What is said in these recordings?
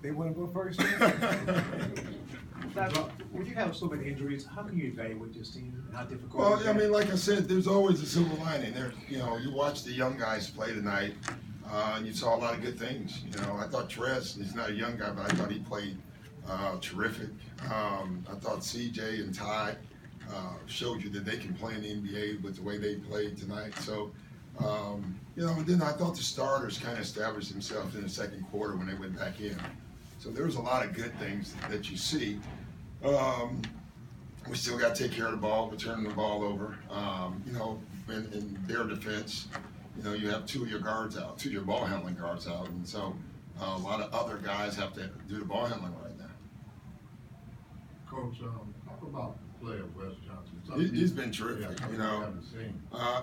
They want to go first? When you have so many injuries, how can you evaluate this team and how difficult? Well, I mean, like I said, there's always a silver lining. There, you watch the young guys play tonight, and you saw a lot of good things. I thought Trez, he's not a young guy, but I thought he played terrific. I thought CJ and Ty showed you that they can play in the NBA with the way they played tonight. So, and then I thought the starters kind of established themselves in the second quarter when they went back in. So there was a lot of good things that you see. We still got to take care of the ball. We're turning the ball over. In their defense, you have two of your guards out, two of your ball handling guards out, and so a lot of other guys have to do the ball handling right now. Coach, talk about the play of Wes Johnson. He's been terrific.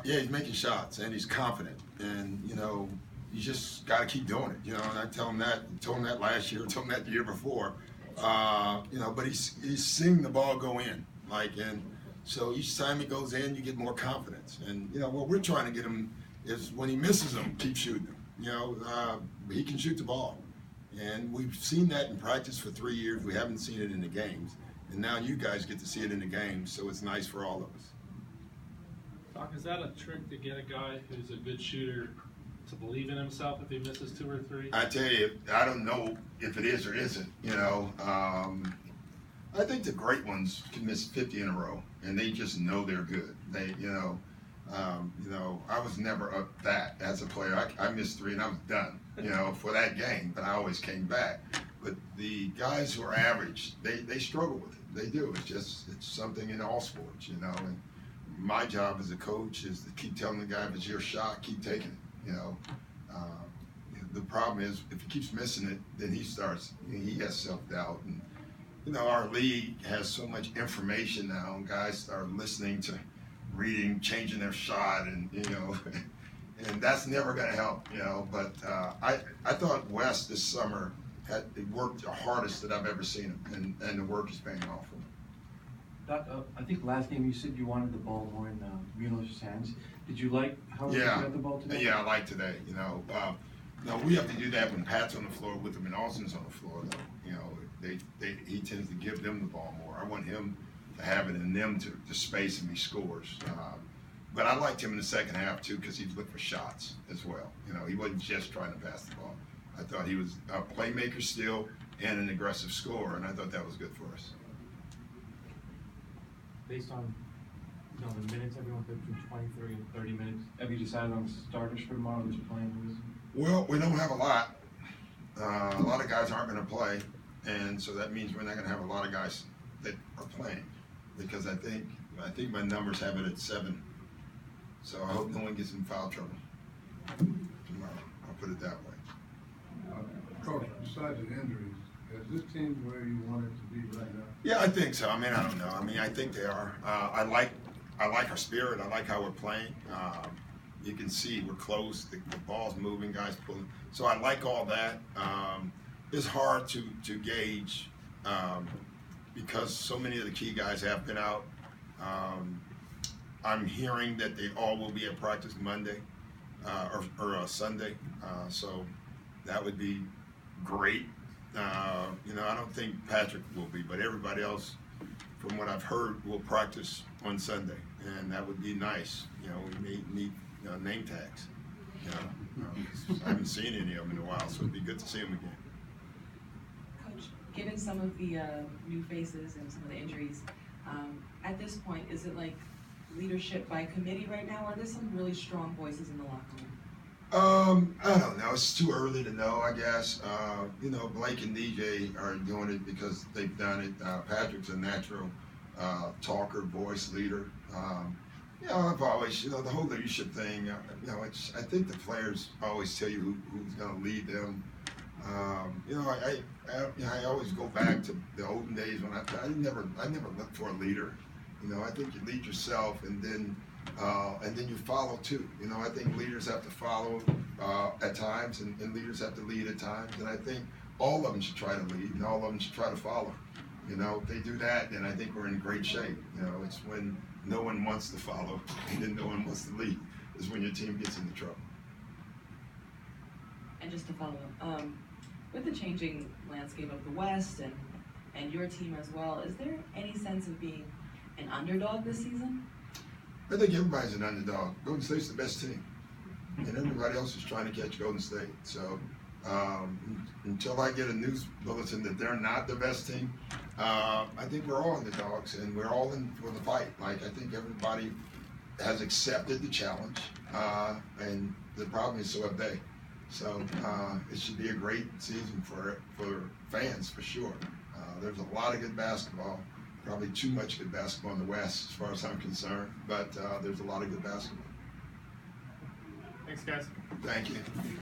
Yeah, he's making shots and he's confident, and you just got to keep doing it. And I told him that last year, told him that the year before. But he's seeing the ball go in, and so each time he goes in, you get more confidence. And what we're trying to get him is when he misses them, keep shooting them. He can shoot the ball, and we've seen that in practice for 3 years. We haven't seen it in the games, and now you guys get to see it in the games. So it's nice for all of us. Doc, is that a trick to get a guy who's a good shooter to believe in himself if he misses 2 or 3? I tell you, I don't know if it is or isn't. I think the great ones can miss 50 in a row, and they just know they're good. I was never up that as a player. I missed 3 and I was done, for that game. But I always came back. But the guys who are average, they struggle with it. They do. It's something in all sports, And my job as a coach is to keep telling the guy, if it's your shot, keep taking it. The problem is if he keeps missing it, then he has self-doubt. And, our league has so much information now, and guys start listening to reading, changing their shot, and, and that's never going to help, But I thought Wes this summer had worked the hardest that I've ever seen him, and the work is paying off for him. Doc, I think last game you said you wanted the ball more in Mueller's hands. Did you like how he got the ball today? Yeah, I like today. We have to do that when Pat's on the floor with him and Austin's on the floor. Though, he tends to give them the ball more. I want him to have it in them to space and he scores. But I liked him in the second half too because he's looking for shots as well. He wasn't just trying to pass the ball. I thought he was a playmaker still and an aggressive scorer, and I thought that was good for us. Based on the minutes everyone played between 23 and 30 minutes, have you decided on starters for tomorrow that you're playing with? Well, we don't have a lot. A lot of guys aren't going to play, and so that means we're not going to have a lot of guys that are playing because I think my numbers have it at 7. So I hope no one gets in foul trouble tomorrow. I'll put it that way. Coach, besides the injuries, is this team where you want it to be right now? Yeah, I think so. I don't know. I think they are. I like our spirit. I like how we're playing. You can see we're close. The ball's moving, guys pulling. So I like all that. It's hard to gauge because so many of the key guys have been out. I'm hearing that they all will be at practice Monday or Sunday. So that would be great. I don't think Patrick will be, but everybody else, from what I've heard, will practice on Sunday, and that would be nice. We need name tags. I haven't seen any of them in a while, so it'd be good to see them again. Coach, given some of the new faces and some of the injuries, at this point, is it like leadership by committee right now, or are there some really strong voices in the locker room? I don't know. It's too early to know, I guess. Blake and DJ are doing it because they've done it. Patrick's a natural talker, voice, leader. I've always, the whole leadership thing, I think the players always tell you who's going to lead them. I always go back to the olden days when I never looked for a leader. I think you lead yourself and then you follow too. I think leaders have to follow at times and leaders have to lead at times. And I think all of them should try to lead and all of them should try to follow. If they do that, then I think we're in great shape. It's when no one wants to follow and then no one wants to lead is when your team gets into trouble. And just to follow up, with the changing landscape of the West and your team as well, is there any sense of being an underdog this season? I think everybody's an underdog. Golden State's the best team, and everybody else is trying to catch Golden State. So until I get a news bulletin that they're not the best team, I think we're all underdogs, and we're all in for the fight. Like, I think everybody has accepted the challenge, and the problem is so have they. So it should be a great season for fans, for sure. There's a lot of good basketball, probably too much good basketball in the West as far as I'm concerned, but there's a lot of good basketball. Thanks, guys. Thank you.